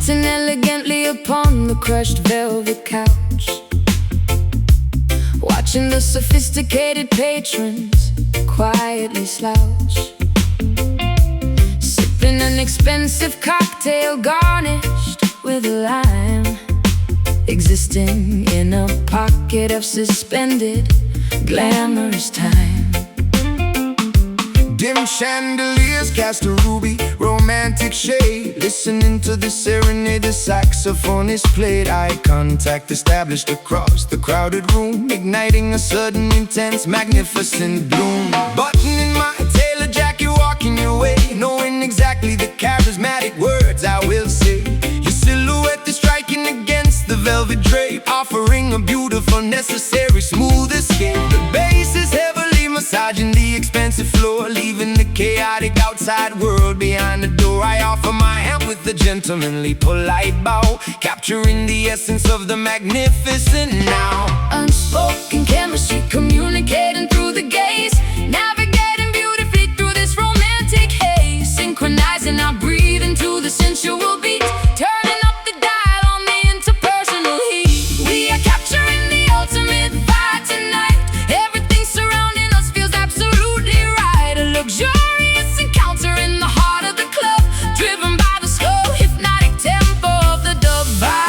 sitting elegantly upon the crushed velvet couch, watching the sophisticated patrons quietly slouch, sipping an expensive cocktail garnished with a lime, existing in a pocket of suspended glamorous time. Dim chandeliers cast a ruby, romantic shade. Listening to the serenade the saxophonist played. Eye contact established across the crowded room, igniting a sudden intense magnificent bloom. Buttoning my tailor jacket, walking your way, knowing exactly the charismatic words I will say. Your silhouette is striking against the velvet drape, offering a beautiful, necessary, smooth escape. The bass is heavily massaging the expensive floor, leaving the chaotic outside world behind the door. I offer my hand with a gentlemanly, polite bow, capturing the essence of the magnificent now. Unspoken chemistry communicating through the gaze, navigating beautifully through this romantic haze, synchronizing our breathing to the sensual beat, turning up the dial on the interpersonal heat. We are capturing the ultimate vibe tonight. Everything surrounding us feels absolutely right. A luxurious encounter in the heart of the club, driven by the slow, hypnotic tempo of the dub vibe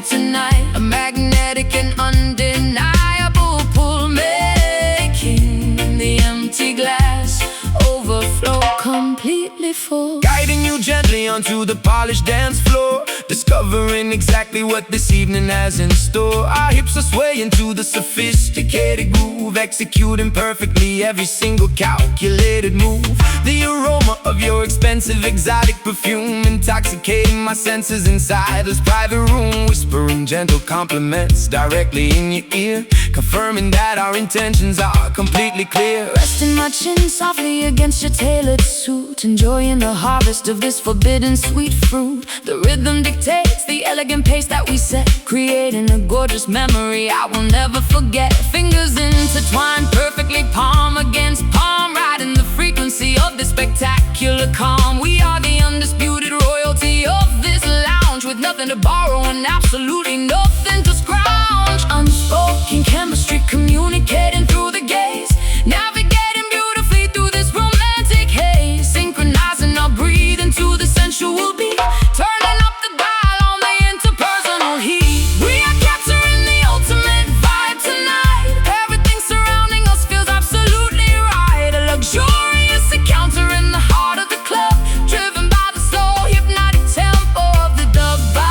tonight. A magnetic and undeniable pull, making the empty glass overflow completely full. Guiding you gently onto the polished dance floor, discovering exactly what this evening has in store. Our hips are swaying to the sophisticated groove, executing perfectly every single calculated move. The aroma of your expensive exotic perfume, intoxicating my senses inside this private room, whispering gentle compliments directly in your ear, confirming that our intentions are completely clear. Resting my chin softly against your tailored suit, enjoying the harvest of this forbidden sweet fruit. The rhythm dictates the elegant pace that we set, creating a gorgeous memory I will never forget. Fingers intertwined perfectly, palm against palm, riding the frequency of this spectacular calm. We are the undisputed royalty of this lounge, with nothing to borrow and absolutely nothing to scrounge. Unspoken chemistry communicating through the gaze, navigating beautifully through this romantic haze, synchronizing our breathing to the sensual beat, turning up the dial on the interpersonal heat. We are capturing the ultimate vibe tonight. Everything surrounding us feels absolutely right. A luxurious encounter in the heart of the club, driven by the slow, hypnotic tempo of the dub vibe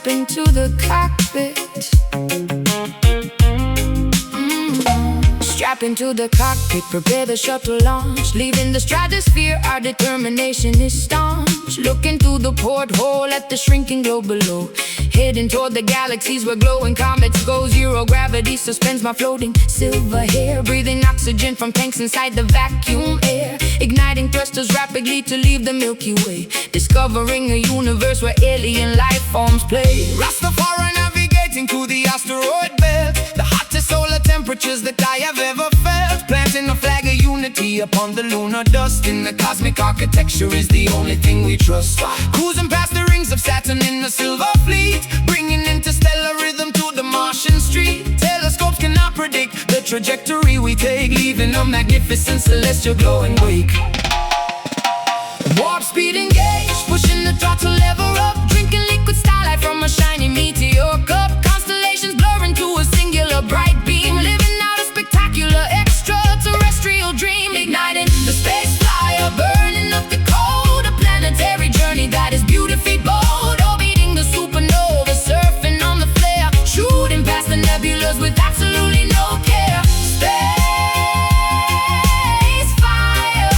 into the cockpit. Strap into the cockpit, prepare the shuttle launch. Leaving the stratosphere, our determination is staunch. Looking through the porthole at the shrinking globe below. Heading toward the galaxies where glowing comets go. Zero gravity suspends my floating silver hair. Breathing oxygen from tanks inside the vacuum air. Igniting thrusters rapidly to leave the Milky Way. Discovering a universe where alien life forms play. Rastafari navigating through the asteroid belt. The hottest solar temperatures that I have ever felt. Planting a flag of unity upon the lunar dust. In the cosmic architecture is the only thing we trust. Cruising past the rings of Saturn in the silver fleet. Bringing interstellar rhythm to the Martian street. Telescopes cannot predict the trajectory we take. Leaving a magnificent celestial glowing wake. Warp speed engaged, pushing the throttle lever up. Drinking liquid starlight from a shiny meteor cup. Constellations blur into a singular bright beam. Living out a spectacular extraterrestrial dream. Igniting the space flyer, burning up the cold. A planetary journey that is beautifully bold. Orbiting the supernova, surfing on the flare. Shooting past the nebulas with absolutely no care. Space fire,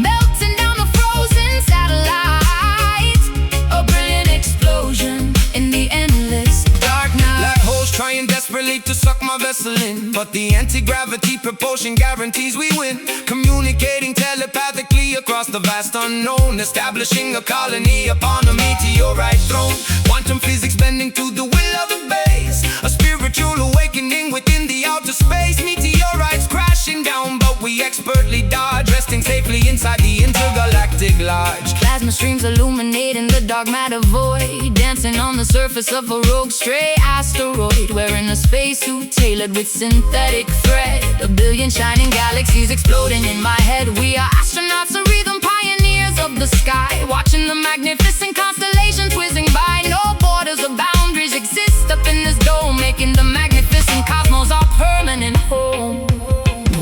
melting down the frozen satellites. A brilliant explosion in the endless dark night. Black holes trying desperately to suck my vessel in, but the anti-gravity propulsion guarantees we win. Communicating telepathically across the vast unknown. Establishing a colony upon a meteorite throne. Quantum physics bending to the will of the base. A spiritual awakening within the outer space. Meteorites crashing down, but we expertly dodge. Resting safely inside the intergalactic lodge. Plasma streams illuminating the dark matter void. Dancing on the surface of a rogue stray asteroid. Wearing a spacesuit tailored with synthetic thread. A billion shining galaxies exploding in my head. We are astronauts of rhythm, pioneers of the sky. Watching the magnificent constellations whizzing by. No borders or boundaries exist up in this dome. Making the magnificent cosmos our permanent home.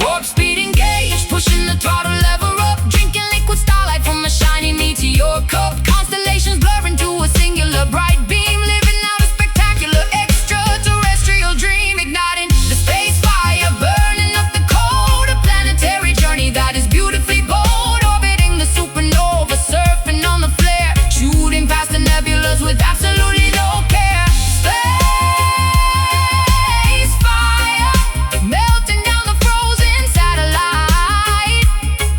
Warp speed engaged, pushing the throttle lever up. Drinking liquid starlight from a shiny meteor cup. Constellations blur into a singular bright beam. Living out a spectacular extraterrestrial dream. Igniting the space fire, burning up the cold. A planetary journey that is beautifully bold. Orbiting the supernova, surfing on the flare. Shooting past the nebulas with absolutely no care. Space fire, melting down the frozen satellite.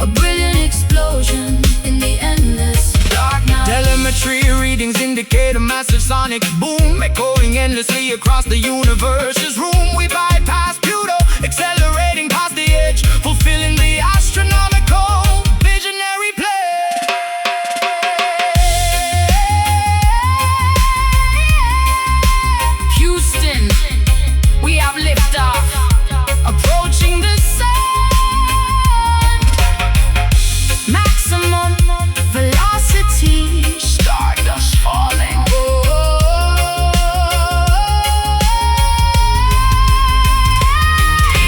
A brilliant explosion in the endless dark night. Telemetry readings indicate a massive sonic boom. Echoing endlessly across the universe's room. We bypass Pluto, accelerating past the edge. Fulfilling the astronomical visionary play. Houston, we have liftoff. Approaching the sun. Maximum velocity. Stardust falling.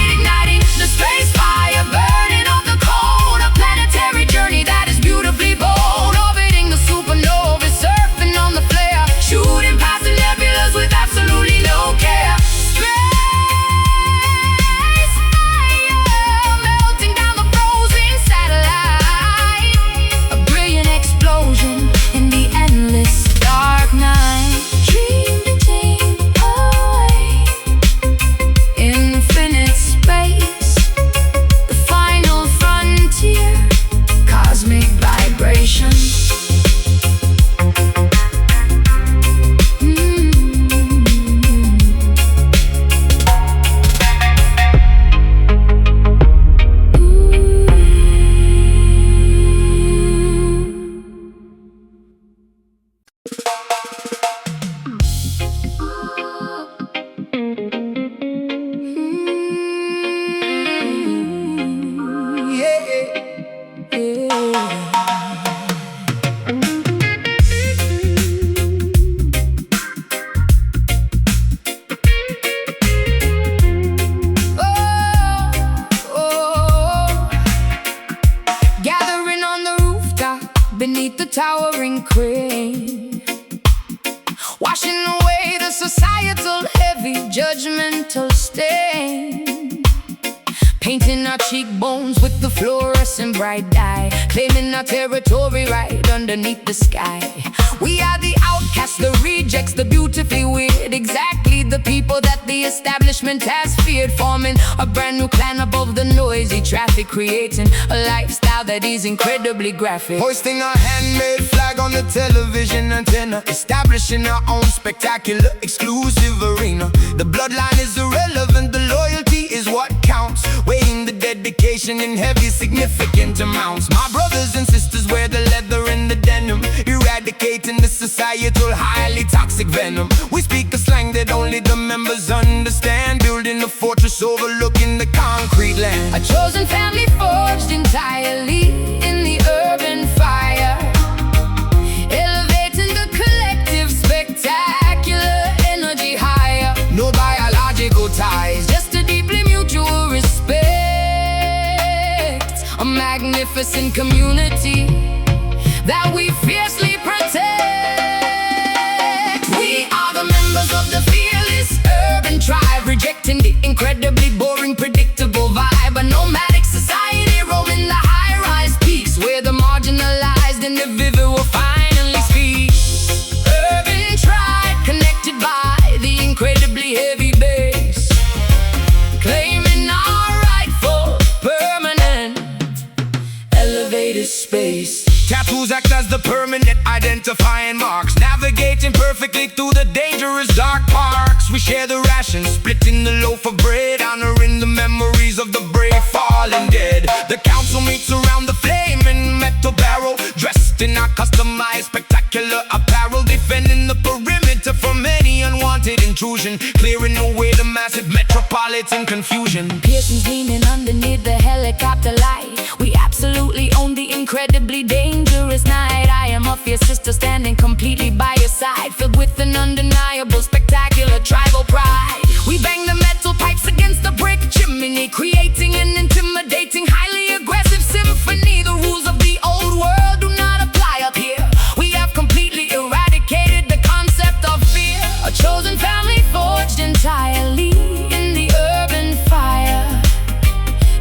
Igniting the space fire, burning up the cold. A planetary journey that is beautifully bold. Orbiting the supernova, surfing on the flare. Shooting past the nebulas with absolutely no care. Space fire, melting down the frozen satellite. A brilliant explosion in the endless dark night. Dreaming away, infinite space. The final frontier, cosmic vibration. Gathering on the rooftop beneath the towering crane. washing away the societal heavy judgmental stain, painting our cheekbones with the fluorescent bright dye, claiming our territory right underneath the sky. We are the outcasts, the rejects, the beautifully weird, exactly the people that the establishment has feared, forming a brand new clan above the noisy traffic, creating a lifestyle that is incredibly graphic. Hoisting our handmade flag on the television antenna, establishing our own spectacular exclusive arena. The bloodline is irrelevant, the loyalty is what counts, weighing the dedication in heavy significant amounts. My brothers and sisters wear the leather and the denim, eradicating the societal highly toxic venom. We speak a slang that only the members understand, building a fortress overlooking the concrete land. A chosen family forged entirely in the urban fire, elevating the collective spectacular energy higher. No biological ties, just a deeply mutual respect, a magnificent community that we fiercely protect. We are the members of the fearless urban tribe, rejecting the incredibly boring, predictable vibe. A nomadic society roaming the high-rise peaks, where the marginalized individual finally speak. Urban tribe, connected by the incredibly heavy bass, claiming our rightful, permanent, elevated space. Tattoos act as the permanent identifying marks, navigating perfectly through the dangerous dark parks. We share the rations, splitting the loaf of bread, honoring the memories of the brave fallen dead. The council meets around the flaming metal barrel, dressed in our customized spectacular apparel, defending the perimeter from any unwanted intrusion, clearing away the massive metropolitan confusion. Pearson's leaning underneath the helicopter light, we absolutely own the incredibly dangerous night. I am a fierce sister standing completely by your side, filled with an undeniable spectacular tribal pride. We bang the metal pipes against the brick chimney, creating an intimidating, highly aggressive symphony. The rules of the old world do not apply up here. We have completely eradicated the concept of fear. A chosen family forged entirely in the urban fire,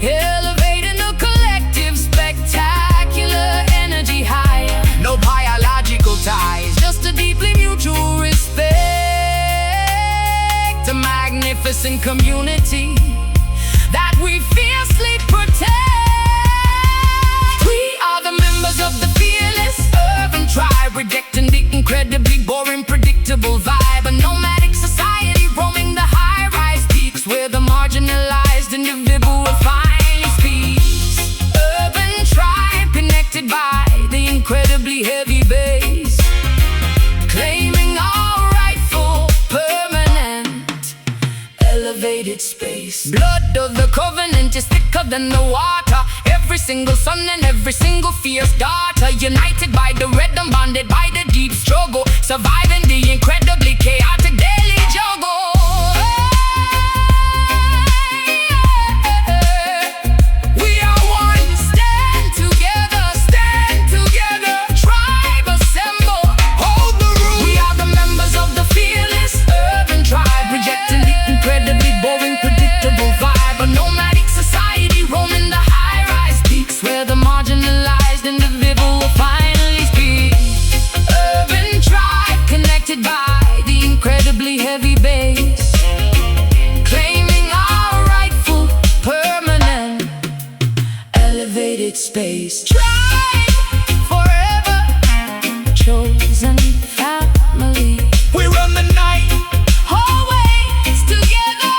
elevating the collective spectacular energy higher. No biological ties, Just a deeply mutual respect, a magnificent community that we fiercely protect. We are the members of the fearless urban tribe, rejecting the incredibly boring, predictable vibe. A nomadic society roaming the high-rise peaks, where the marginalized individual finally speaks. Urban tribe, connected by the incredibly heavy bass, claiming our rightful, permanent, elevated space. Blood of the covenant is thicker than the water, every single son and every single fierce daughter, united by the rhythm, bonded by the deep struggle, surviving the incredibly chaotic daily juggle. We are one, stand together, tribe assemble, hold the room. we are the members of the fearless urban tribe, rejecting the incredibly boring, predictable vibe. A nomadic society roaming the high-rise peaks, where the marginalized individual will finally speak. Urban tribe, connected by the incredibly heavy bass, claiming our rightful, permanent, elevated space. Tribe forever, chosen family, We run the night, always together.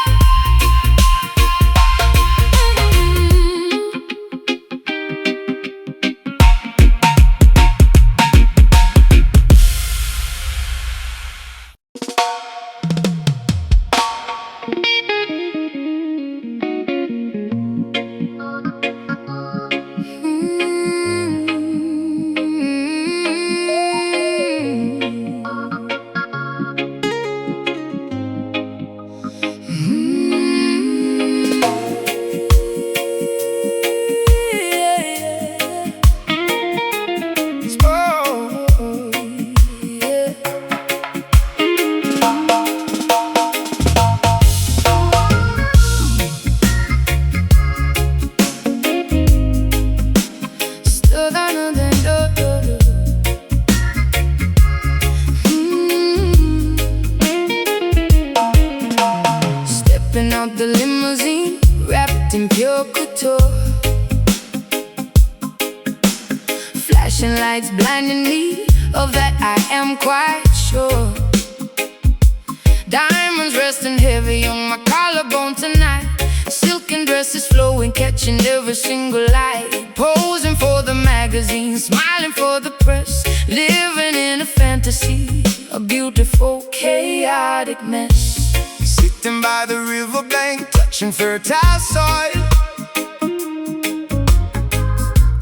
pure couture. Flashing lights blinding me, of that I am quite sure. Diamonds resting heavy on my collarbone tonight. Silken dresses flowing, catching every single light. Posing for the magazine, smiling for the press. Living in a fantasy, a beautiful, chaotic mess. Sitting by the riverbank, touching fertile soil.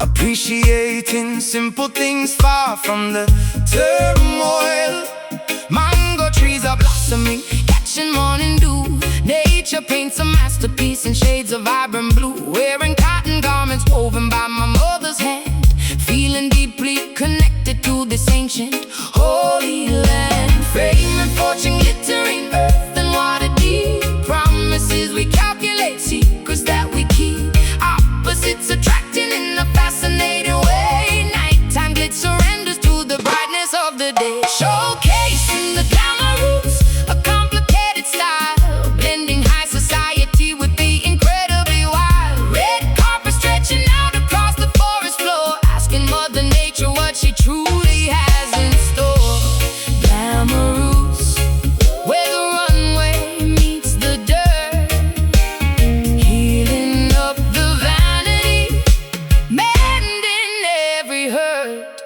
Appreciating simple things far from the turmoil. Mango trees are blossoming, catching morning dew. Nature paints a masterpiece in shades of vibrant blue. Wearing cotton garments woven by my mother's hand. Feeling deeply connected to this ancient holy land. Fame and fortune glittering, earth and water deep. Promises we calculate, secrets that we keep. Opposites attracting in a fascinating way. Nighttime glitz surrenders to the brightness of the day. Showcasing the glamour roots, a complicated style, blending high society with the incredibly wild. Red carpet stretching out across the forest floor, asking Mother Nature what she truly has in store. Glamour roots, where the runway meets the dirt, healing up the vanity, mending every hurt.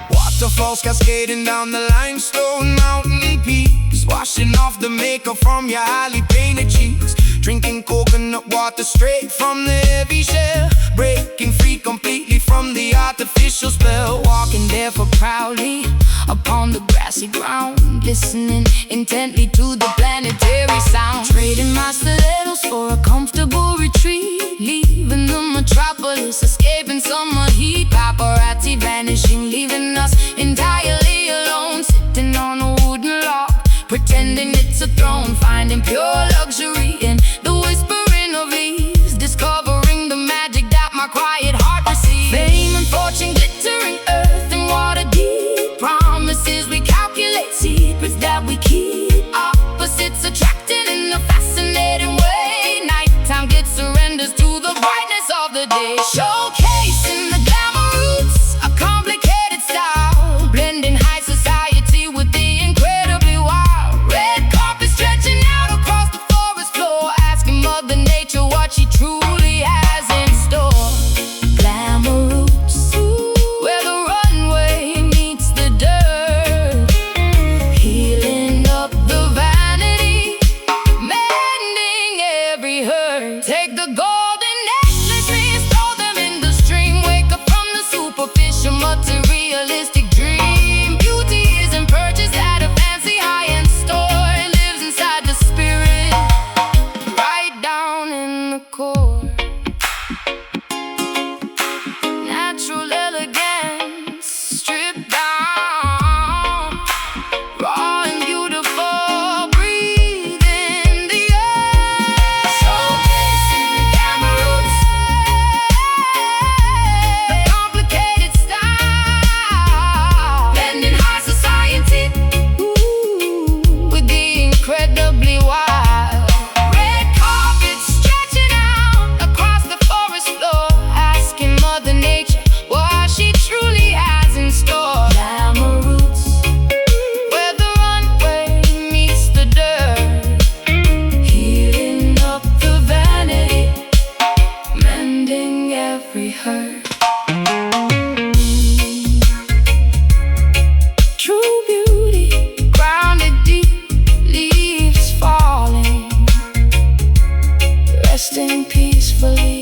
Waterfalls cascading down the limestone mountain peaks, washing off the makeup from your highly painted cheeks. Drinking coconut water straight from the heavy shell, breaking free completely from the artificial spell. Walking barefoot proudly upon the grassy ground, listening intently to the planetary sound. Trading my stilettos for a comfortable retreat, leaving the metropolis, escaping summer heat. Paparazzi vanishing, leaving us entirely alone. Sitting on a wooden log, pretending it's a throne. Finding pure luxury in the whispering of leaves, discovering the magic that my quiet heart receives. Fame and fortune glittering, earth and water deep. Promises we calculate, secrets that we keep. Opposites attracting in a fascinating way. Nighttime glitz surrenders to the brightness of the day. Showcasing the glamour roots, a complicated style, blending high society with the incredibly wild. Red carpet stretching out across the forest floor, asking Mother Nature what she truly has in store. Glamour roots, where the runway meets the dirt, healing up the vanity, mending every hurt. Take the golden necklace rings, throw them in the stream. Wake up from the superficial materialistic dream. Beauty isn't purchased at a fancy high-end store. It lives inside the spirit, right down in the core. Natural elegance, stripped down, raw and beautiful, breathe in the air. Showcasing the glamour roots, a complicated style, blending high society with the incredibly wild. Red carpet stretching out across the forest floor, asking Mother Nature what she truly has in store. Glamour roots, where the runway meets the dirt, healing up the vanity, mending every hurt. True beauty, grounded deep, leaves falling, resting peacefully.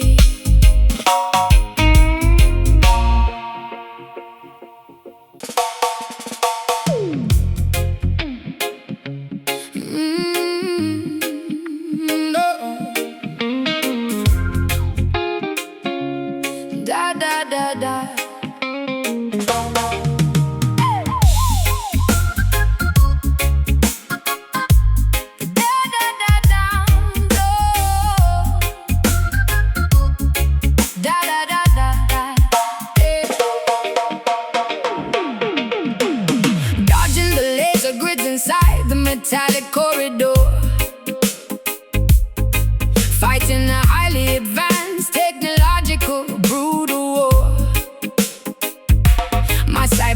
Da da da da. Da da da da. Da da da da da. Dodging the laser grids inside the metallic corridor, fighting a highly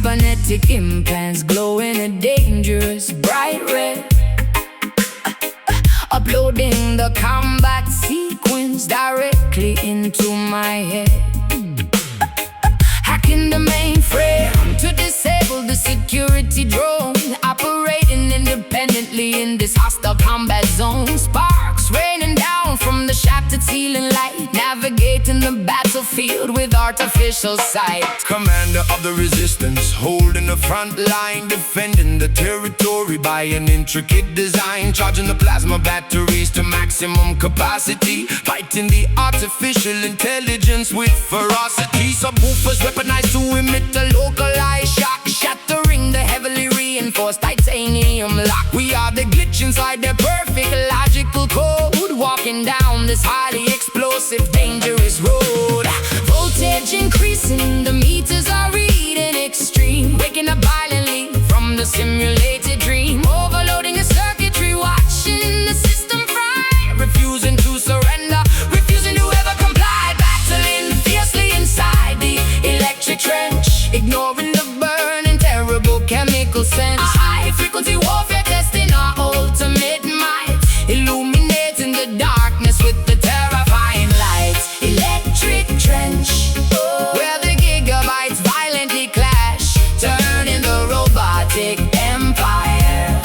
cybernetic implants glowing a dangerous bright red. Uploading the combat sequence directly into my head. Hacking the mainframe to disable the security drone, operating independently in this hostile combat zone. Sparks raining down from the shattered ceiling light, navigating the battlefield with artificial sight. Commander of the resistance, holding the front line, defending the territory by an intricate design, charging the plasma batteries to maximum capacity, fighting the artificial intelligence with ferocity. Subwoofers weaponized to emit a localized shock, shattering the heavily reinforced titanium lock. We are the glitch inside their perfect logical code, walking down this highly explosive, dangerous road. Voltage increasing, the meters are reading extreme, waking up violently from the simulated dream, overloading the circuitry, watching the system fry, refusing to surrender, refusing to ever comply, battling fiercely inside the electric trench, ignoring the burning terrible chemical sense. A high-frequency warfare testing our ultimate might, illuminating the darkness with the terrifying lights. Electric trench, where the gigabytes violently clash, turning the robotic empire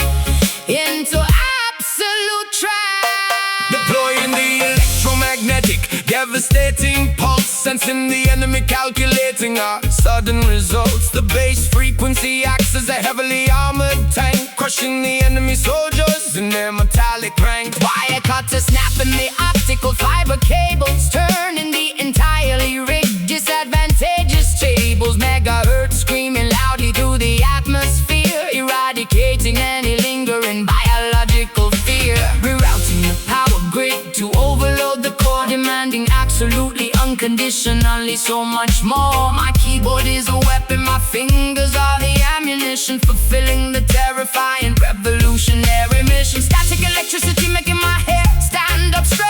into absolute trash. Deploying the electromagnetic, devastating pulse, sensing the enemy, calculating our sudden results. The base frequency acts as a heavily armored tank, crushing the enemy soldiers in their metallic ranks. Wire cutters snapping the optical fiber cables, turning the entirely rigged disadvantageous tables. Megahertz screaming loudly through the atmosphere, eradicating any lingering biological fear. Rerouting the power grid to overload the core, demanding absolutely unconditionally so much more. My keyboard is a weapon, my fingers are the ammunition, fulfilling the terrifying revolutionary mission. Static electricity making my hair stand up straight,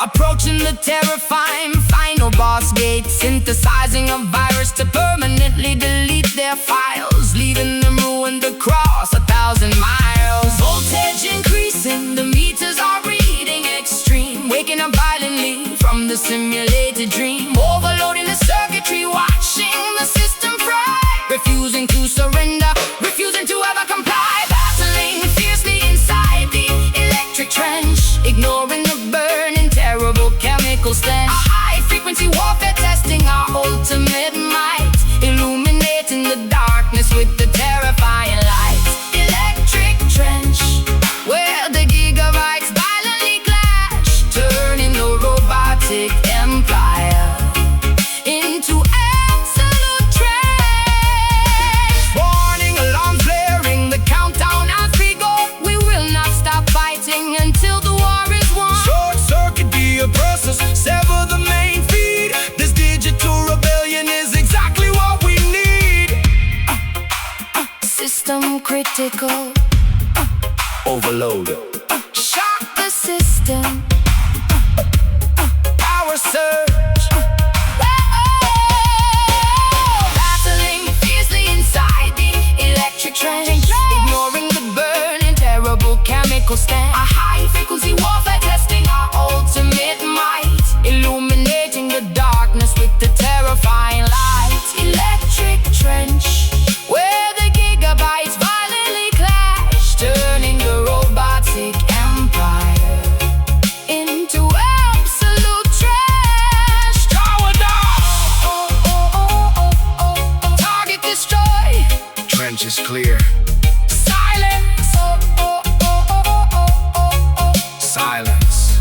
approaching the terrifying final boss gate, synthesizing a virus to permanently delete their files, leaving them ruined across 1,000 miles. Voltage increasing, the meters are reading extreme, waking up violently from the simulated dream, overloading the circuitry, watching the system fry, refusing to surrender, refusing to ever comply, battling fiercely inside the electric trench, ignoring the burning terrible chemical stench. A high-frequency warfare testing our ultimate might, illuminating the darkness with the terrifying lights. Electric trench, where the gigabytes violently clash, turning the robotic empire into absolute trash. Warning alarms blaring, the countdown as we go. We will not stop fighting until the war is won. Short circuit the oppressors, sever the main feed. This digital rebellion is exactly what we need. System critical, Overload. shock the system, Power surge. battling fiercely inside the electric trench, ignoring the burning terrible chemical stench. A high-frequency warfare testing our ultimate might, illuminating the darkness with the terrifying light. Electric trench, where the gigabytes violently clash, turning the robotic empire into absolute trash. Tower down. Target destroy. Trench is clear. Silence. Silence.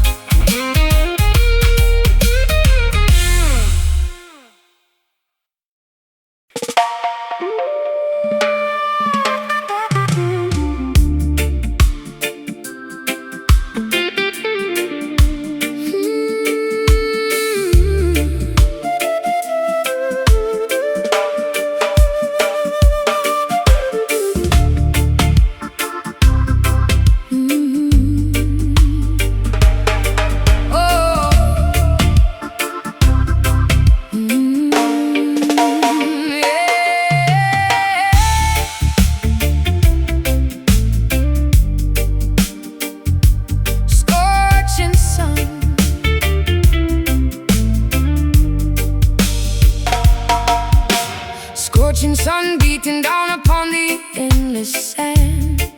scorching sun beating down upon the endless sand,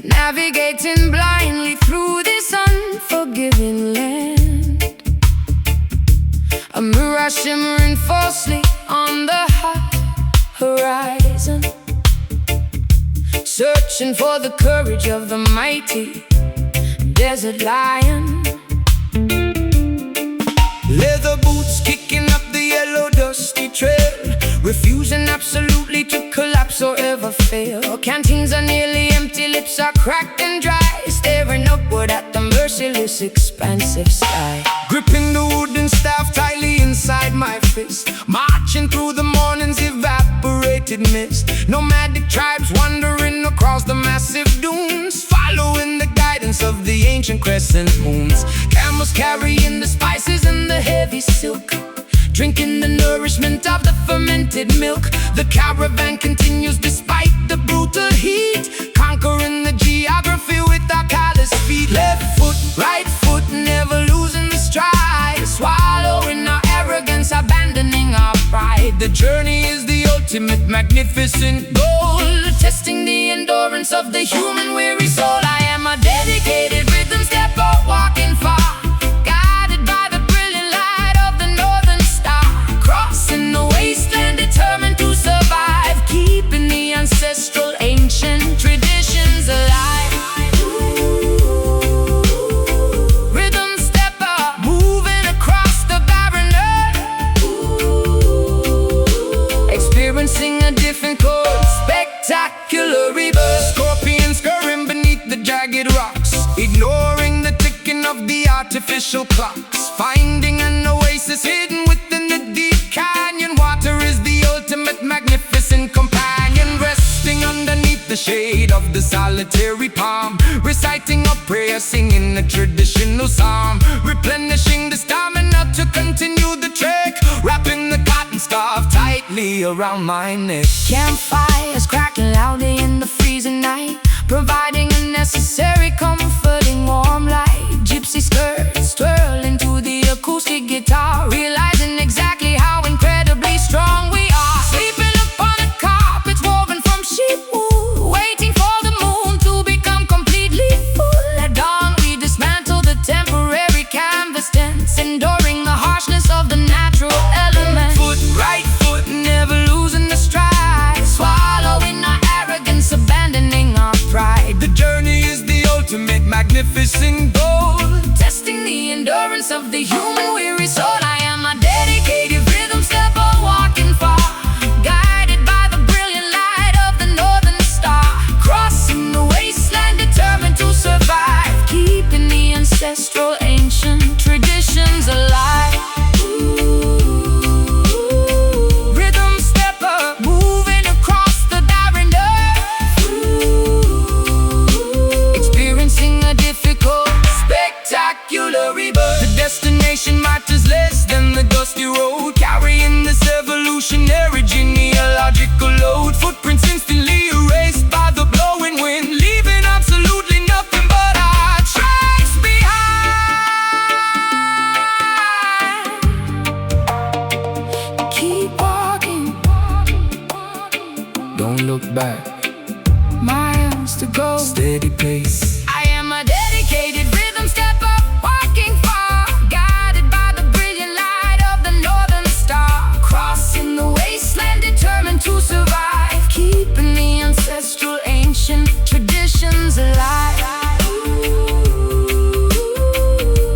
navigating blindly through this unforgiving land. A mirage shimmering falsely on the high horizon, searching for the courage of the mighty desert lion. Leather boots kicking up the yellow dusty trail, refusing absolutely to collapse or ever fail. Canteens are nearly empty, lips are cracked and dry, staring upward at the merciless expansive sky. Gripping the wooden staff tightly inside my fist, marching through the morning's evaporated mist. Nomadic tribes wandering across the massive dunes, following the guidance of the ancient crescent moons. Camels carrying the spices and the heavy silk, drinking the nourishment of the fermented milk. The caravan continues despite the brutal heat, conquering the geography with our callous feet. Left foot, right foot, never losing the stride, swallowing our arrogance, abandoning our pride. The journey is the ultimate magnificent goal, testing the endurance of the human weary soul. I am a dedicated rhythm stepper, walking far, guided by the brilliant light of the northern star, crossing the wasteland, determined to survive, keeping the ancestral ancient traditions alive. Rhythm stepper, moving across the barren earth, experiencing a difficult, spectacular rebirth. Scorpions scurrying beneath the jagged rocks, ignoring the ticking of the artificial clocks, finding an oasis hidden within the deep canyon. Water is the ultimate magnificent companion, resting underneath the shade of the solitary palm, reciting a prayer, singing a traditional psalm, replenishing the stamina to continue the trek, wrapping the cotton scarf tightly around my neck. Campfires crackling loudly in the freezing night, providing a necessary comforting warm light. Gypsy skirts twirling to the acoustic guitar, realizing exactly how incredibly strong we are. Sleeping upon a carpet woven from sheep wool, waiting for the moon to become completely full. At dawn we dismantle the temporary canvas tents, enduring the harshness of the natural element. Foot, right foot, never losing the stride, Swallowing our arrogance, abandoning our pride. the journey is the ultimate magnificent goal, Testing the endurance of the human weary soul. I am a dedicated rhythm stepper, walking far, guided by the brilliant light of the northern star, crossing the wasteland, determined to survive, keeping the ancestral ancient traditions alive. Rhythm stepper, moving across the barren earth, experiencing a difficult, spectacular rebirth. the destination matters less than the dusty road, carrying this evolutionary genealogical load. Footprints instantly erased by the blowing wind, leaving absolutely nothing but our tracks behind. Keep walking, Don't look back, miles to go. steady pace. I am a dedicated rhythm stepper, walking far, guided by the brilliant light of the northern star, crossing the wasteland, determined to survive, keeping the ancestral ancient traditions alive.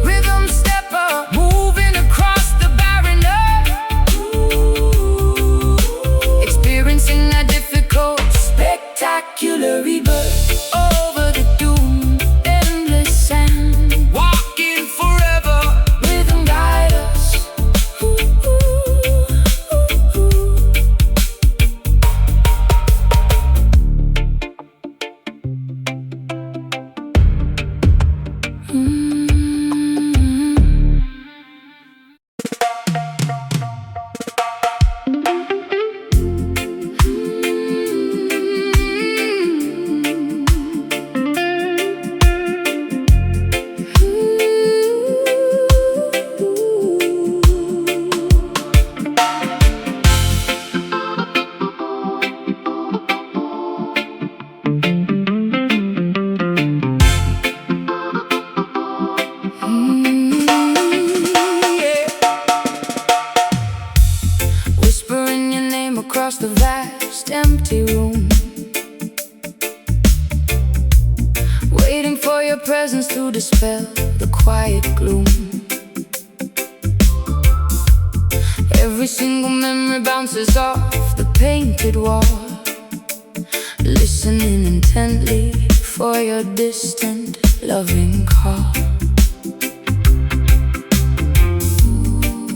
Rhythm stepper, moving across the barren earth, experiencing a difficult, spectacular rebirth. Over the dunes across the vast empty room, waiting for your presence to dispel the quiet gloom. Every single memory bounces off the painted wall, listening intently for your distant loving call.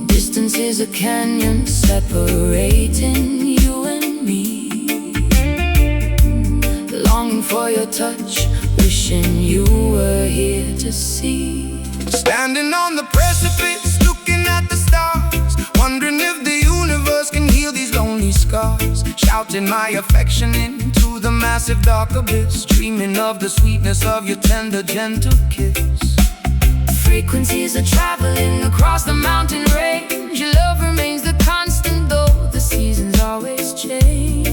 Distance is a canyon separating you and me, longing for your touch, wishing you were here to see. Standing on the precipice, looking at the stars, wondering if the universe can heal these lonely scars. Shouting my affection into the massive dark abyss, dreaming of the sweetness of your tender, gentle kiss. Frequencies are traveling across the mountain range. Your love remains the constant, though the seasons always change.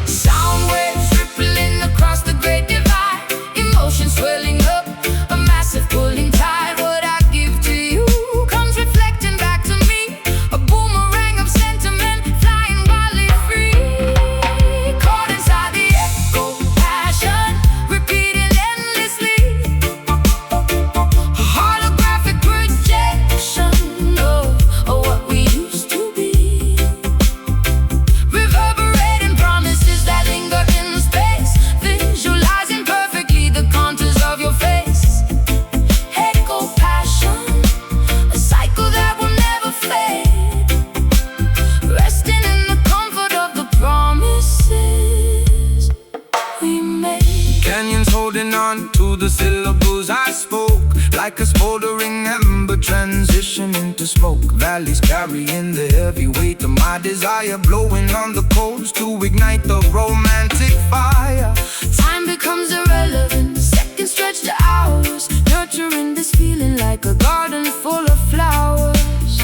Sound waves rippling across the great divide, emotions swelling up, a massive pulling tide. What I give to you comes reflecting back to me, a boomerang of sentiment flying wildly free. Caught inside the echo, passion repeating endlessly, a holographic projection of what we used to be, reverberating promises that linger in space, visualizing perfectly the contours of your face. Echo, passion, a cycle that will never fade, resting in the comfort of the promises we made. Canyons holding on to the syllables I spoke, like a smoldering ember transition into smoke. Valleys carrying the heavy weight of my desire, blowing on the coals to ignite the romantic fire. Time becomes irrelevant, seconds stretch to hours, nurturing this feeling like a garden full of flowers.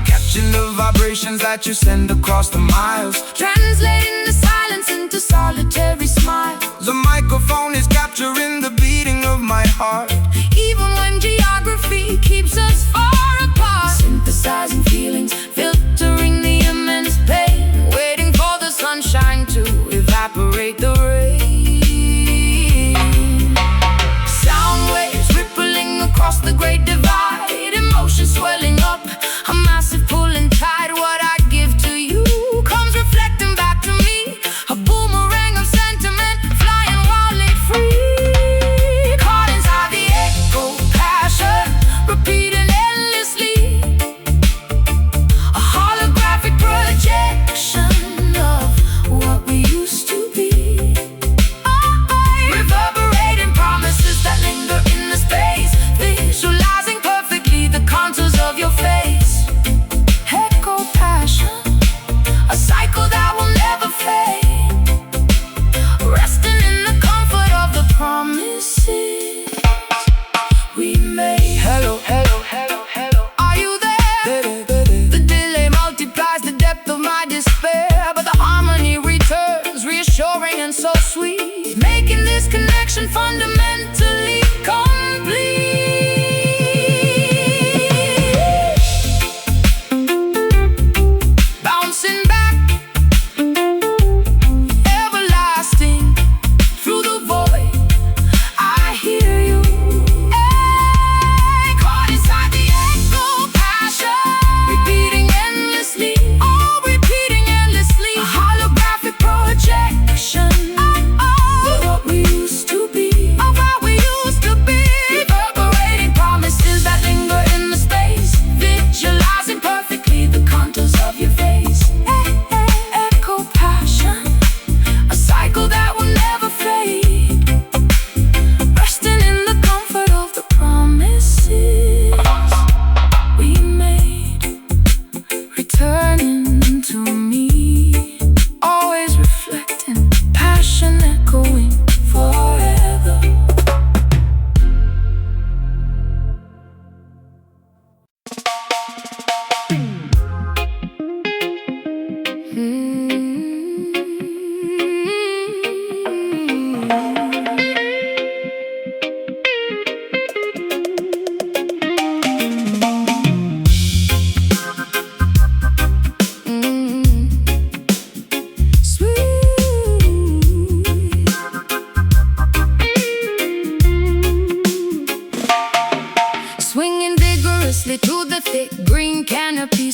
Catching the vibrations that you send across the miles, Translating the silence into solitary smiles. the microphone is capturing the beating of my heart. Even when geography keeps us far apart, synthesizing feelings, filtering the immense pain, waiting for the sunshine to evaporate the rain. Sound waves rippling across the great divide, emotions swelling up, a massive pulling tide. What I give to you comes reflecting back to me, a boomerang of sentiment flying wildly free. Caught inside the echo, passion repeating endlessly, a holographic projection of what we used to be, reverberating promises that linger in the space, visualizing perfectly the contours of your face. Echo, passion, a cycle that will never fade, resting in the comfort of the promises we made. Hello, hello, hello, hello. Are you there? The delay multiplies the depth of my despair, but the harmony returns, reassuring and so sweet, making this connection fundamentally complete. Bouncing back, everlasting, through the void, I hear you. Caught inside the echo, passion repeating endlessly, repeating endlessly, a holographic projection of what we used to be, of what we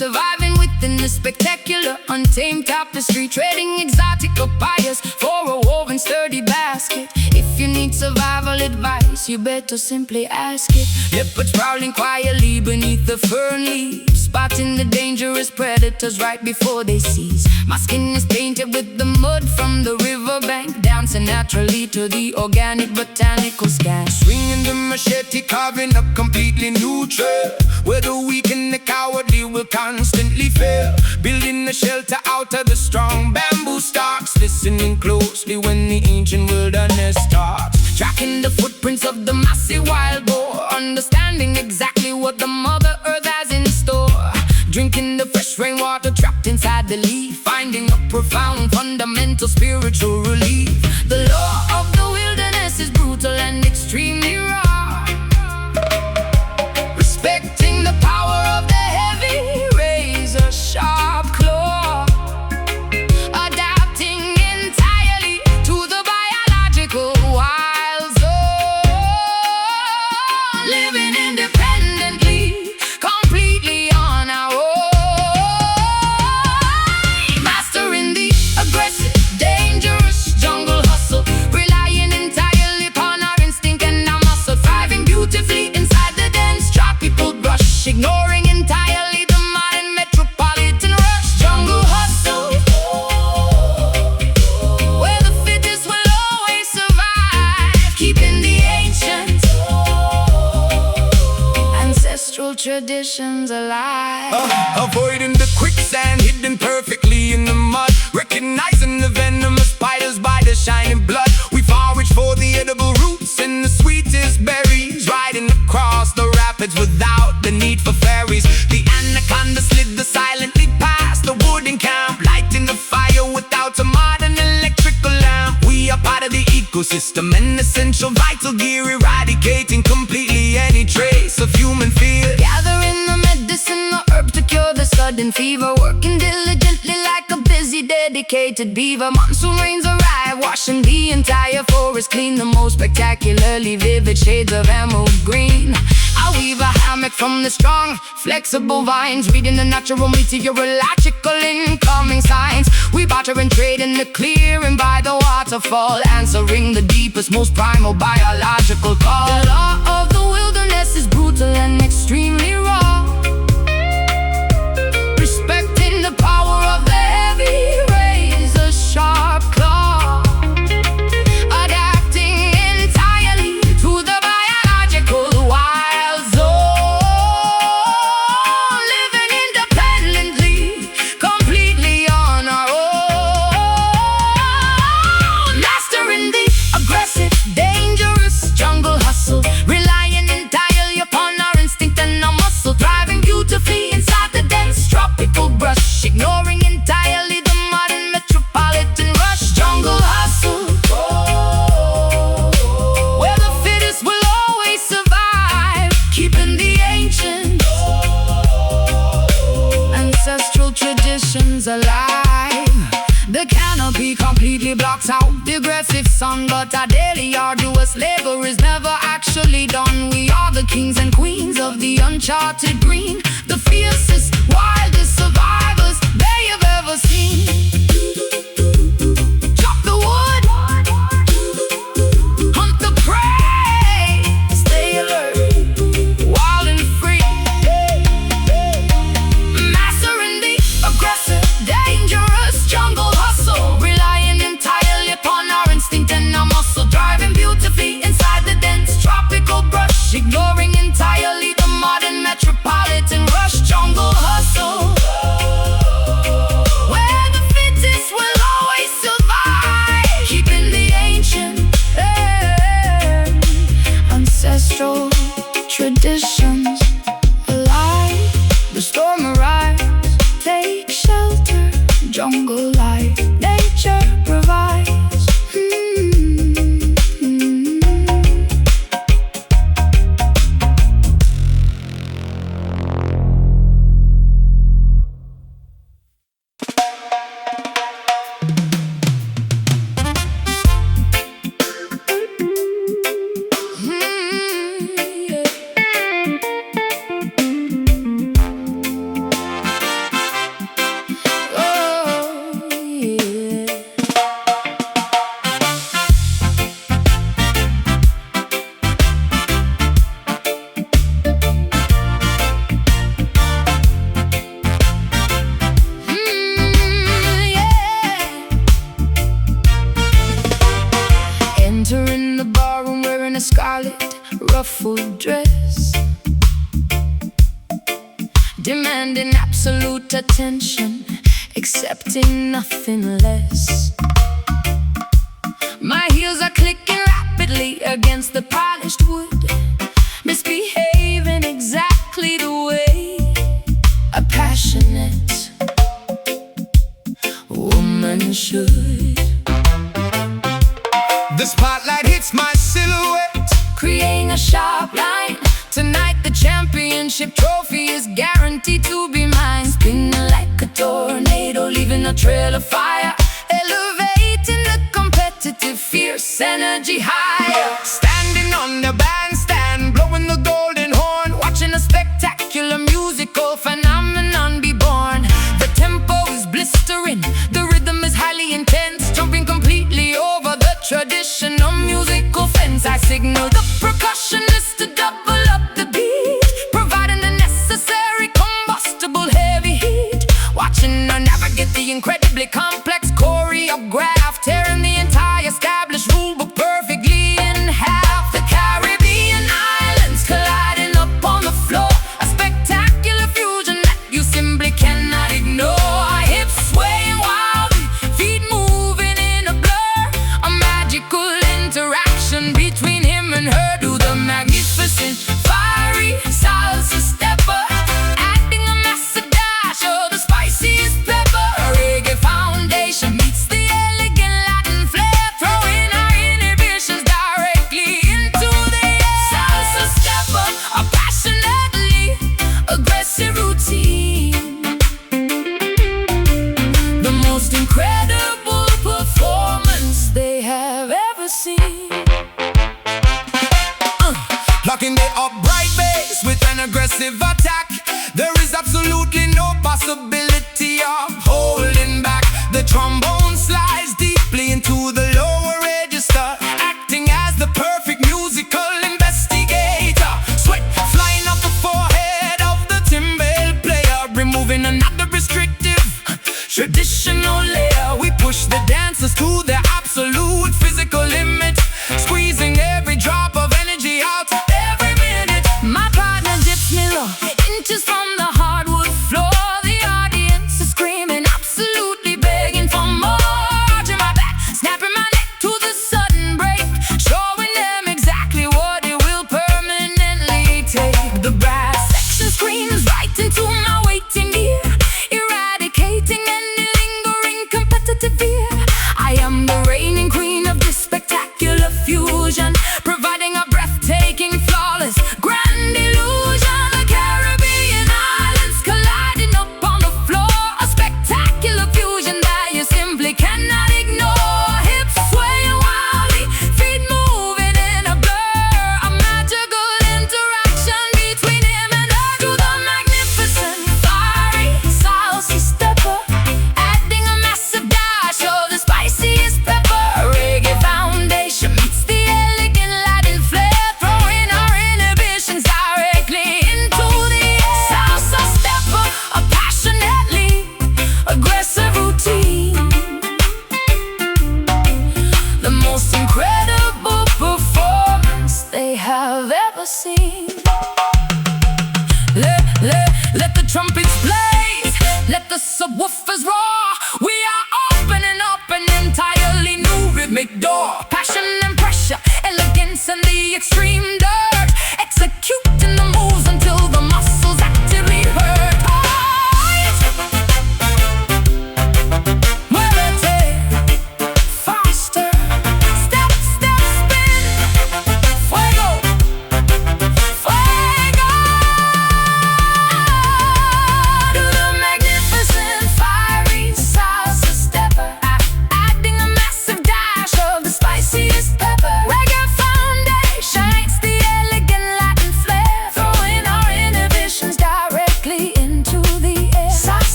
surviving within the spectacular, untamed tapestry, trading exotic papayas for a woven sturdy basket. If you need survival advice, you better simply ask it. Leopards prowling quietly beneath the fern leaves, spotting the dangerous predators right before they seize. My skin is painted with the mud from the riverbank, dancing naturally to the organic botanical scan. Swinging the machete, carving up completely new trail, where the weak and the cowardly will constantly fail. Building a shelter out of the strong bamboo stalks, listening closely when the ancient wilderness talks. Tracking the footprints of the massive wild boar, understanding exactly what the Mother Earth has in store. Drinking the fresh rainwater trapped inside the leaf, finding a profound fundamental spiritual relief. The law of the wilderness is brutal and extremely raw, respecting the power of the heavy razor sharp claw, adapting entirely to the biological wild zone, living independently, completely on our own, mastering the aggressive, dangerous jungle hustle, relying entirely upon our instinct and our muscle, thriving beautifully inside the dense tropical brush, ignoring entirely the modern metropolitan rush. Jungle hustle, where the fittest will always survive, keeping the ancient ancestral traditions alive. Avoiding the quicksand, hidden perfectly in the mud, recognizing the venomous spiders by the shining blood. We forage for the edible roots and the sweetest berries, riding across the rapids without the need for ferries. The anaconda slid the silently past the wooden camp, lighting the fire without a modern electrical lamp. We are part of the ecosystem, an essential vital gear, eradicating completely any trace of human fear. Gathering the medicine, the herb to cure the sudden fever, working diligently like a busy, dedicated beaver. Monsoon rains arrive, washing the entire forest clean, the most spectacularly vivid shades of emerald green. I weave a hammock from the strong, flexible vines, reading the natural meteorological incoming signs. We barter and trade in the clearing by the waterfall, answering the deepest, most primal biological call. The law of the wilderness is brutal and extremely raw, respecting the power of the heavy razor sharp claw, adapting entirely to the biological wild zone, living independently, completely on our own, mastering the aggressive, dangerous jungle hustle, relying entirely upon our instinct and our muscle, thriving beautifully inside the dense tropical brush, ignoring entirely the modern metropolitan rush. Jungle hustle, where the fittest will always survive, keeping the ancient ancestral traditions alive. The canopy completely blocks out the aggressive sun, but our daily arduous labor is never actually done. We are the kings and queens of the uncharted green, the fiercest, wildest survivors they have ever seen. Chop the wood, hunt the prey, stay alert, wild and free, mastering the aggressive, dangerous jungle hustle, relying entirely upon our instinct and our muscle, driving beautifully inside the dense tropical brush, ignoring entirely the modern metropolitan rush. Jungle hustle, where the fittest will always survive, keeping the ancient ancestral traditions alive. The storm arrives, take shelter, jungle life, nature provides. absolute attention, accepting nothing less. My heels are clicking rapidly against the polished wood, misbehaving exactly the way a passionate woman should. The spotlight hits my silhouette, creating a sharp line. Tonight the championship trophy is guaranteed to be mine. Spinning like a tornado, leaving a trail of fire, elevating the competitive, fierce energy higher. standing on the bandstand, blowing the golden horn, Watching a spectacular musical phenomenon be born. The tempo is blistering, the rhythm is highly intense, jumping completely over the traditional musical fence. I signal the percussionist to double up the beat, providing the necessary combustible heavy heat. Watching her navigate the incredibly complex choreograph, tearing the entire established rulebook perfectly in half. The Caribbean islands colliding up on the floor, a spectacular fusion that you simply cannot ignore. Hips swaying wildly, feet moving in a blur, a magical interaction between him and her. Do the magnificent, fiery salsa stepper, adding a massive dash of the spiciest pepper. A reggae foundation meets the elegant Latin flair, throwing our inhibitions directly into the air. Salsa stepper, a passionately aggressive routine, the most incredible performance they have ever seen. locking the upright bass with an aggressive attack. There is absolutely no possibility of holding back. The trombone slides deeply into the lower register, acting as the perfect musical investigator. Sweat flying off the forehead of the timbale player, removing another restrictive traditional layer. We push the dancers to their absolute physical limit, squeezing every drop of energy out every minute. My partner dips me low, inches from the hardwood floor. The audience is screaming, absolutely begging for more. Arching my back, snapping my neck to the sudden break, showing them exactly what it will permanently take. The brass section screams right into my waiting ear, eradicating any lingering competitive fear. I am the reigning queen of this spectacular fusion, providing a breathtaking, flawless, grand illusion. The Caribbean islands colliding up on the floor, a spectacular fusion that you simply cannot ignore. Hips swaying wildly, feet moving in a blur, a magical interaction between him and her. To the magnificent, fiery salsa stepper, adding a massive dash of the spiciest pepper. A reggae foundation meets the elegant Latin flair, throwing our inhibitions directly into the air. Salsa stepper, a passionately aggressive routine, the most incredible performance they have ever seen. Let the trumpets blaze, let the subwoofers roar. We are opening up an entirely new rhythmic door. Passion and pressure, elegance and the extreme dirt, executing the moves until the muscles actively hurt. Muévete faster, step, step, spin. Fuego, fuego. To the magnificent, fiery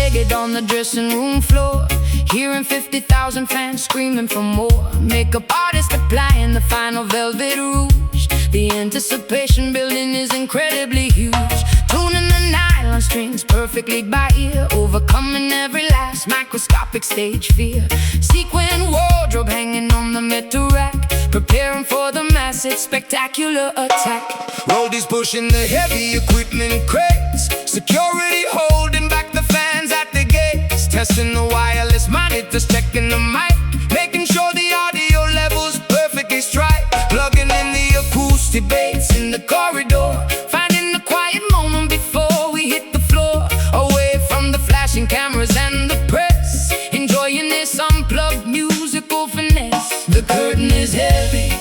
naked on the dressing room floor, hearing 50,000 fans screaming for more. Makeup artists applying the final velvet rouge. The anticipation building is incredibly huge. Tuning the nylon strings perfectly by ear, overcoming every last microscopic stage fear. Sequin wardrobe hanging on the metal rack, preparing for the massive spectacular attack. Roadies pushing the heavy equipment crates, security holding back the fans at the gates. Testing the wireless monitors, checking the mic, making sure the audio levels perfectly strike. Plugging in the acoustic bass in the corridor, finding the quiet moment before we hit the floor. Away from the flashing cameras and the press, enjoying this unplugged musical finesse. The curtain is heavy,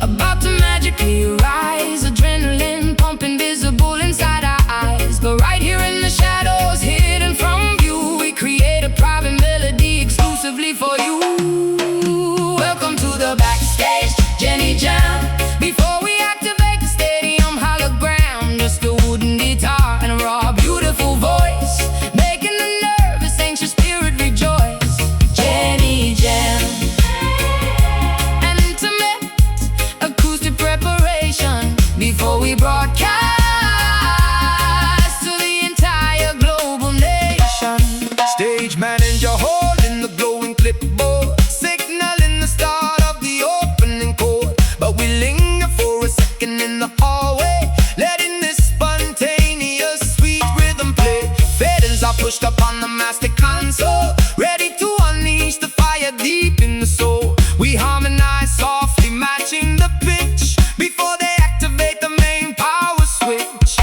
about to magically rise. Adrenaline pumping, visible inside our eyes. But right here in the shadows, hidden from view, we create a private melody exclusively for you. Welcome to the backstage, Jenny Jam. Before we activate the stadium hologram, just a wooden guitar and a raw, beautiful voice, making the nervous, anxious spirit rejoice. Jenny Jam. An intimate acoustic preparation before we broadcast to the entire global nation. Stage manager holding the glowing clipboard, signaling the start of the opening chord. But we linger for a second in the hallway, letting this spontaneous sweet rhythm play. Fiddles are pushed up on the master console, ready to unleash the fire deep in the soul. We harmonize softly, matching the pitch before they activate the main power switch.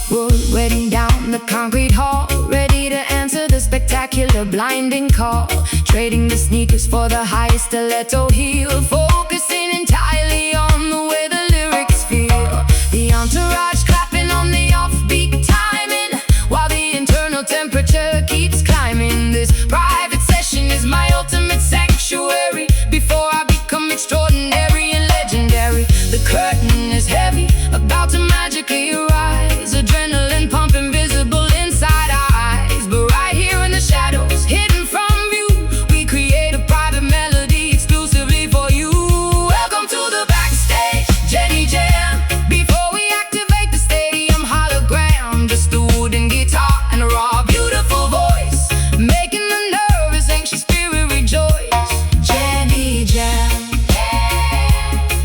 We're wetting down the concrete hall, ready to answer the spectacular blinding call. Trading the sneakers for the highest stiletto heel, focusing entirely on the way the lyrics feel. The entourage clapping on the offbeat timing, while the internal temperature keeps climbing. This private session is my ultimate sanctuary, before I become extraordinary and legendary. The curtain is heavy, about to magically rise. Adrenaline pumping, visible inside our eyes. But right here in the shadows, hidden from view, we create a private melody exclusively for you. Welcome to the backstage, Jenny Jam. Before we activate the stadium hologram, just a wooden guitar and a raw, beautiful voice, making the nervous, anxious spirit rejoice. Jenny Jam.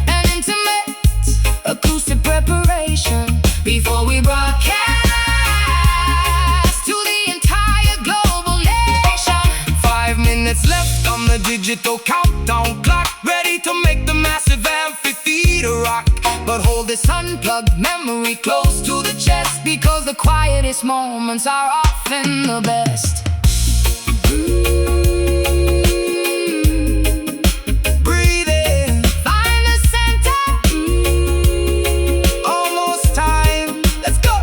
An intimate acoustic preparation before we broadcast to the entire global nation. 5 minutes left on the digital countdown clock, ready to make the massive amphitheater rock. But hold this unplugged memory close to the chest, because the quietest moments are often the best. Breathe in, Find the center. almost time. Let's go.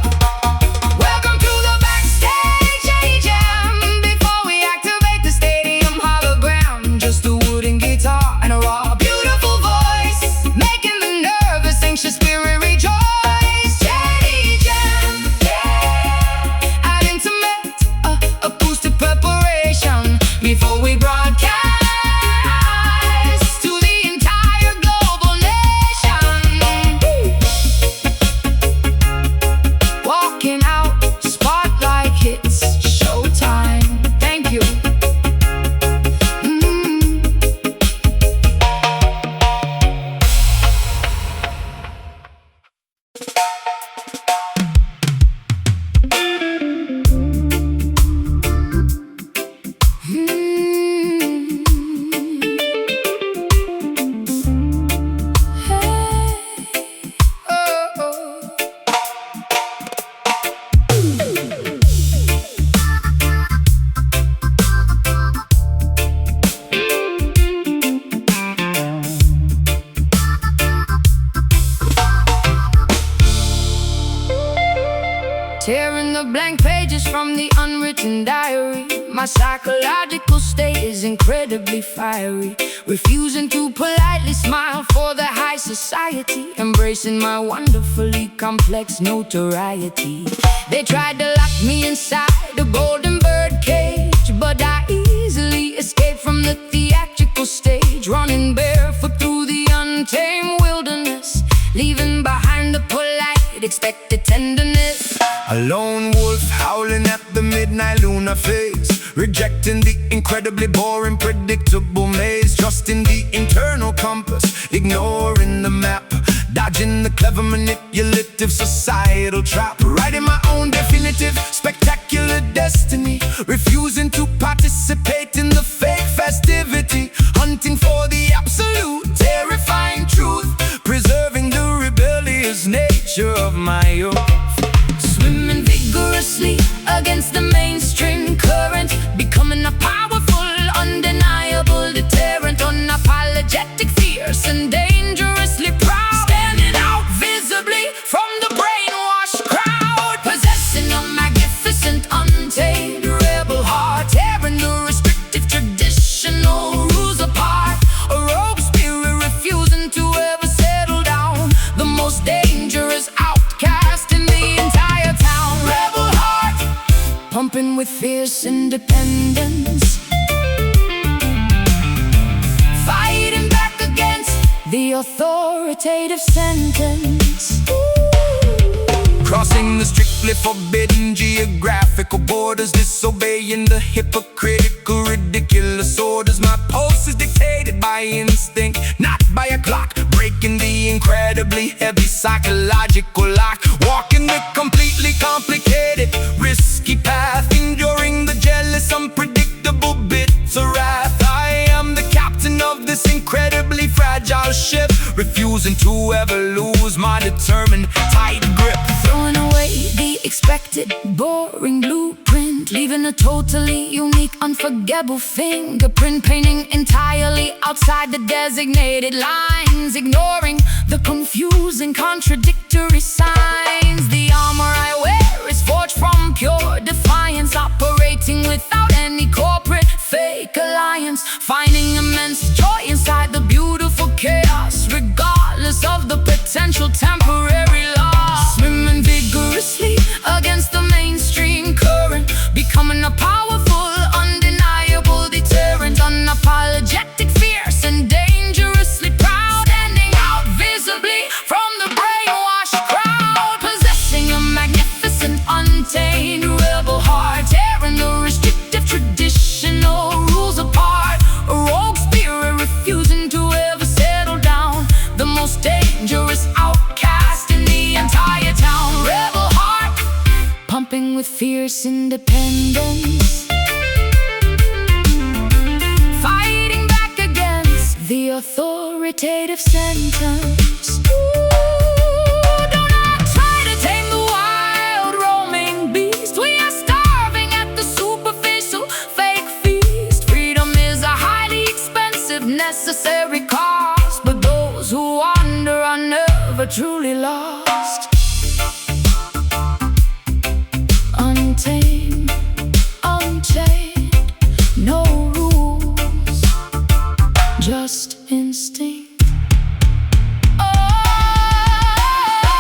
Welcome to the backstage, Jenny Jam. Before we activate the stadium hologram, just a wooden guitar and a raw, beautiful voice, making the nervous, anxious spirit rejoice. Jenny Jam. An intimate acoustic preparation before we broadcast to the entire global nation. Walking out, spotlight hits, showtime. Thank you. Tearing the blank pages from the unwritten diary, my psychological state is incredibly fiery. Refusing to politely smile for the high society, embracing my wonderfully complex notoriety. They tried to lock me inside a golden bird cage, stage, running barefoot through the untamed wilderness, leaving behind the polite, expected tenderness. A lone wolf howling at the midnight lunar phase, rejecting the incredibly boring, predictable maze, trusting the internal compass, ignoring the map, dodging the clever, manipulative societal trap, writing my own definitive, spectacular destiny, refusing to participate in the fake festivity, hunting for the absolute, terrifying truth, preserving the rebellious nature of my youth. Swimming vigorously against the mainstream current, becoming a powerful, undeniable deterrent, unapologetic, fierce and dangerously proud, standing out visibly from the brainwashed crowd, possessing a magnificent, untamed rebel heart, tearing the restrictive traditional rules apart, a rogue spirit refusing to ever settle down, the most dangerous outcast in the entire town. Rebel heart, pumping with fierce independence, fighting back against the authoritative sentence. Crossing the strictly forbidden geographical borders, disobeying the hypocritical, ridiculous orders. My pulse is dictated by instinct, not by a clock, breaking the incredibly heavy psychological lock, walking the completely complicated, risky path, enduring the jealous, unpredictable bitter wrath. I am the captain of this incredibly fragile ship, refusing to ever lose my determined tight grip. Throwing away the expected, boring blueprint, leaving a totally unique, unforgettable fingerprint, painting entirely outside the designated lines, ignoring the confusing, contradictory signs. The armor I wear is forged from pure defiance, operating without any corporate fake alliance, finding immense joy inside the beautiful chaos, regardless of the potential temporary loss. Swimming vigorously against the mainstream current, becoming a powerful, undeniable deterrent, unapologetic, fierce and dangerously proud, standing out visibly from the brainwashed crowd, possessing a magnificent, untamed rebel heart, tearing the restrictive traditional rules apart, a rogue spirit refusing to ever settle down, the most dangerous outcast in the entire town. Rebel heart, pumping with fierce independence, fighting back against the authoritative sentence. Do not try to tame the wild roaming beast. We are starving at the superficial fake feast. Freedom is a highly expensive, necessary cost, but those who wander are never truly lost. Untamed, unchained, no rules, just instinct.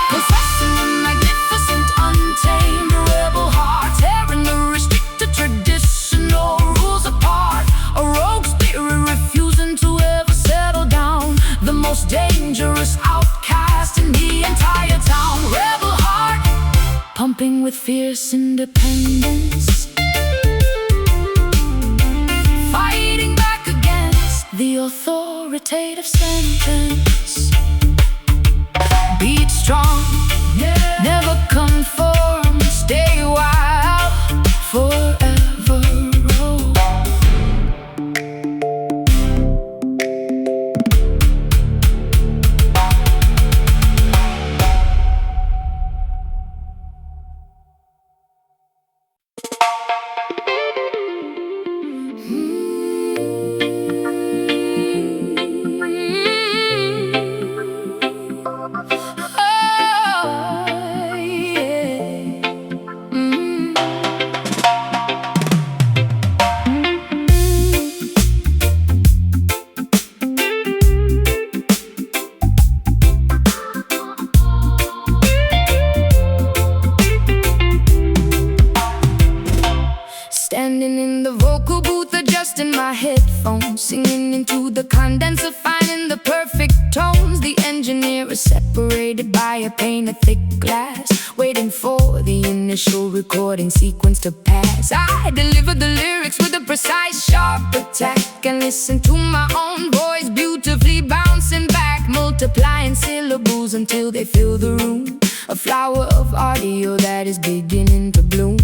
Possessing a magnificent, untamed rebel heart, tearing the restricted traditional rules apart, a rogue spirit refusing to ever settle down, the most dangerous outcast in the entire town. Rebel heart, pumping with fierce independence, fighting back against the authoritative sentence. Beat strong, never conform, stay wild, forever roll. condenser, finding the perfect tones. The engineer is separated by a pane of thick glass, waiting for the initial recording sequence to pass. I deliver the lyrics with a precise, sharp attack, and listen to my own voice beautifully bouncing back, multiplying syllables until they fill the room. A flower of audio that is beginning to bloom.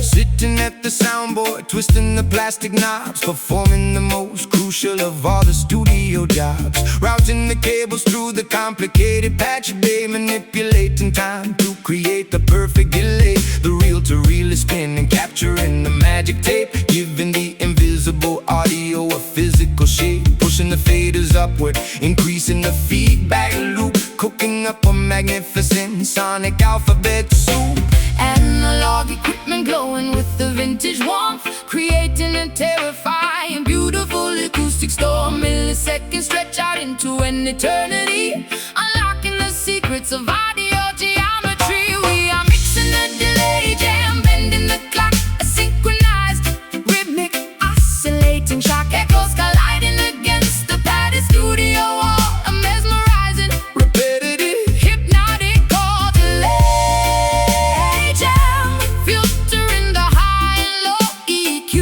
Sitting at the soundboard, twisting the plastic knobs, performing the most crucial of all the studio jobs. Routing the cables through the complicated patch bay, manipulating time to create the perfect delay. The reel-to-reel is spinning, capturing the magic tape, giving the invisible audio a physical shape. Pushing the faders upward, increasing the feedback loop, cooking up a magnificent sonic alphabet soup. Analog equipment glowing with the vintage warmth, creating a terrifying, beautiful acoustic storm. Milliseconds stretch out into an eternity, unlocking the secrets of audio geometry. We are mixing the delay jam, bending the clock, a synchronized, rhythmic, oscillating shock echoes colliding against the padded studio wall. A mesmerizing, repetitive, hypnotic chord delay jam, filtering the high and low EQ.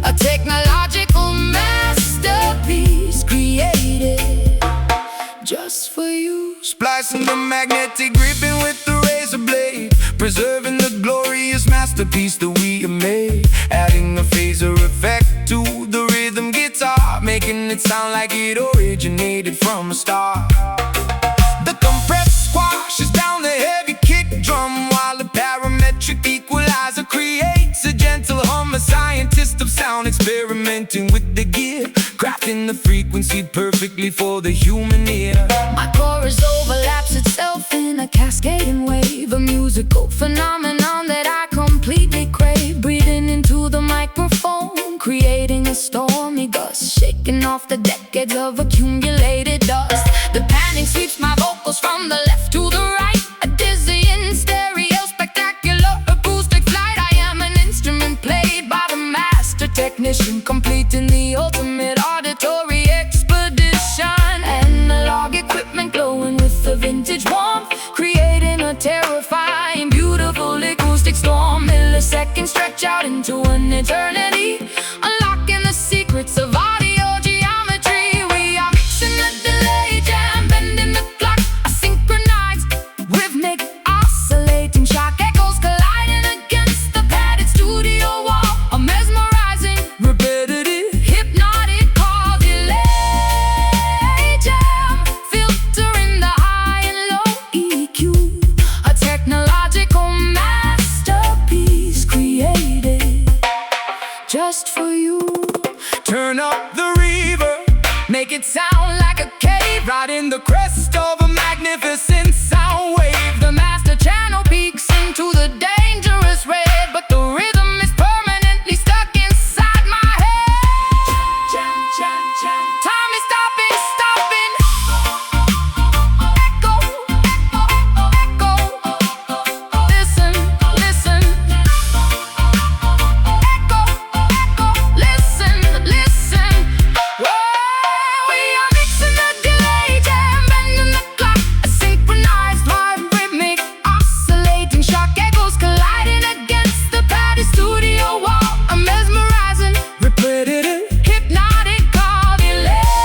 A technological masterpiece created just for you. Splicing the magnetic ribbon with the razor blade, preserving the glorious masterpiece that we have made. Adding a phaser effect to the rhythm guitar, making it sound like it originated from a star. The compressed squashes down the heavy kick drum, while the parametric equalizer creates a gentle hum. A scientist of sound experimenting with the gear, crafting the frequency perfectly for the human ear. My chorus overlaps itself in a cascading wave, a musical phenomenon that I completely crave. Breathing into the microphone, creating a stormy gust, shaking off the decades of accumulated dust. The panic sweeps my vocals from the left to the right, a dizzying stereo, spectacular acoustic flight. I am an instrument played by the master technician, completing the ultimate auditory expedition. Analog equipment glowing with the vintage warmth, creating a terrifying, beautiful acoustic storm. Milliseconds stretch out into an eternity, unlocking the secrets of audio geometry. We are mixing the delay jam, bending the clock, a synchronized, rhythmic, oscillating shock echoes colliding against the padded studio wall. A mesmerizing, Repetitive, hypnotic chord delay jam, filtering the high and low EQ. A technological masterpiece created just for you. turn up the reverb, make it sound like a cave, riding the crest of a magnificent sound wave. The master channel peaks into the dangerous red, but the rhythm is permanently stuck inside my head. Jam, jam, jam. Time is stopping, stopping. Echo, echo, echo. Listen, listen. Echo, echo. Listen, listen. Whoa, we are mixing the delay jam, bending the clock, a synchronized vibe, rhythmic, oscillating shock echoes colliding against the padded studio wall. A mesmerizing, Repetitive, hypnotic chord delay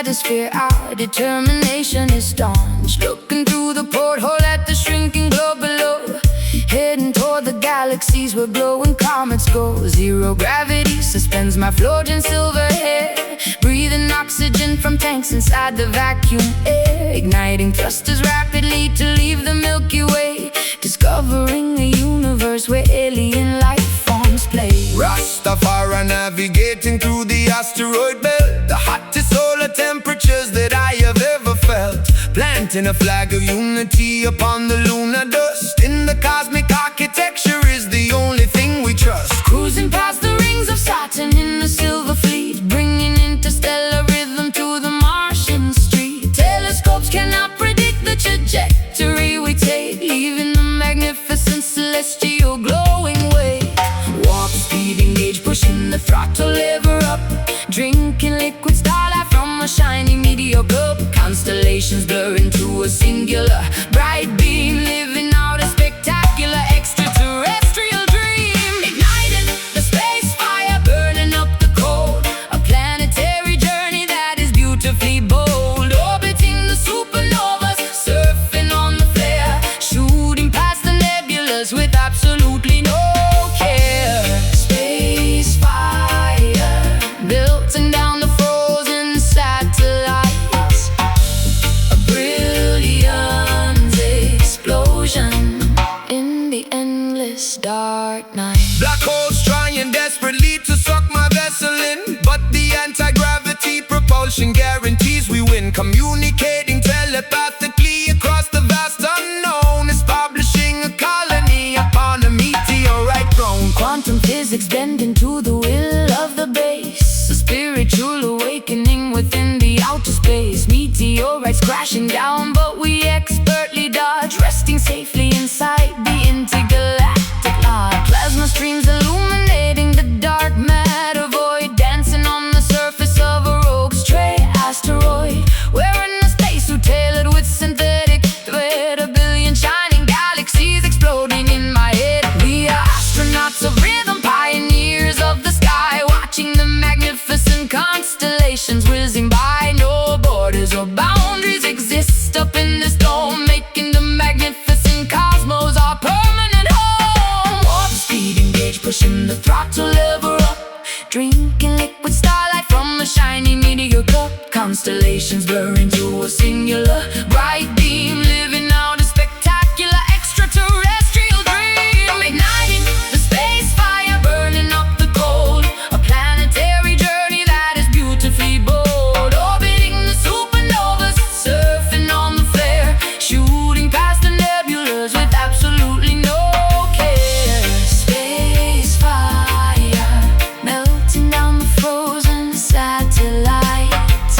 stratosphere, our determination is staunch. Looking through the porthole at the shrinking globe below, heading toward the galaxies where glowing comets go. Zero gravity suspends my floating silver hair, breathing oxygen from tanks inside the vacuum air, igniting thrusters rapidly to leave the Milky Way, discovering a universe where alien life forms play. Rastafari navigating through the asteroid belt, the hottest solar temperatures that I have ever felt, planting a flag of unity upon the lunar dust. In the cosmic architecture is the only thing we trust. Cruising past the rings of Saturn in a silver fleet, bringing interstellar rhythm to the Martian street. Telescopes cannot predict the trajectory we take, leaving the magnificent celestial glowing way. Warp speed engage, pushing the throttle lever up, drinking liquid starlight from a shiny meteor cup. Constellations blur into a singular bright beam, living out a spectacular extraterrestrial dream. Igniting the space fire, burning up the cold, a planetary journey that is beautifully bold. Orbiting the supernovas, surfing on the flare, shooting past the nebulas with absolutely no care. Space fire, melting down the frozen satellites, a brilliant explosion in the endless dark night. Black holes trying desperately to suck my vessel in, but the anti-gravity propulsion guarantees we win. Communicating telepathically across the vast unknown, establishing a colony upon a meteorite throne. Quantum physics bending to the will of the base, a spiritual awakening within the outer space. Meteorites crashing down, but we expertly dodge, resting safely inside the intergalactic lodge. Plasma streams illuminating the dark matter void, dancing on the surface of a rogue stray asteroid. Wearing a spacesuit tailored with synthetic thread, a billion shining galaxies exploding in my head. We are astronauts of rhythm, pioneers of the sky, watching the magnificent constellations whizzing by. No borders or boundaries exist up in this dome, making the magnificent cosmos our permanent home. Warp speed engage, pushing the throttle lever up, drinking liquid starlight from a shiny meteor cup. Constellations blur into a singular bright beam, living out a spectacular extraterrestrial dream. Igniting the space fire, burning up the cold, a planetary journey that is beautifully bold. Orbiting the supernovas, surfing on the flare, shooting past the nebulas with absolutely no care. Space fire, melting down the frozen satellites,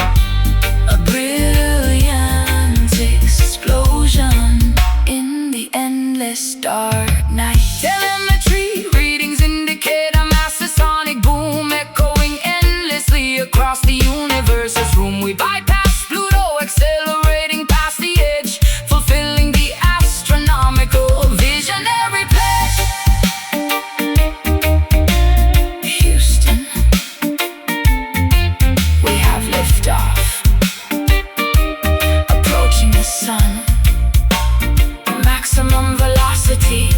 a brilliant explosion in the endless dark night. Telemetry readings indicate a massive sonic boom, echoing endlessly across the universe's room. We bypass Pluto, accelerating past the edge, fulfilling the astronomical visionary pledge. Houston, we have liftoff, approaching the sun, maximum velocity.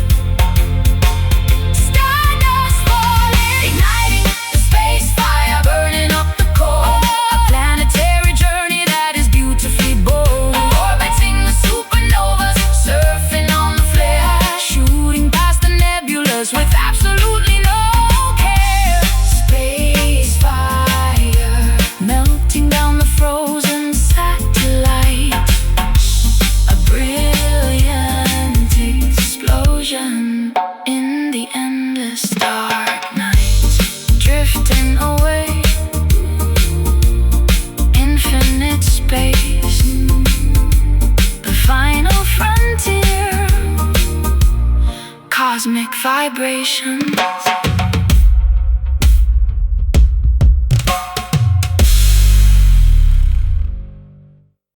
Stardust falling, igniting the space fire, burning up the coal, a planetary journey that is beautifully bold. Orbiting the supernovas, surfing on the flare, shooting past the nebulas with absolutely no care. Space fire, melting down the frozen satellite, a brilliant explosion in the endless dark night. Drifting away, infinite space, the final frontier, cosmic vibrations.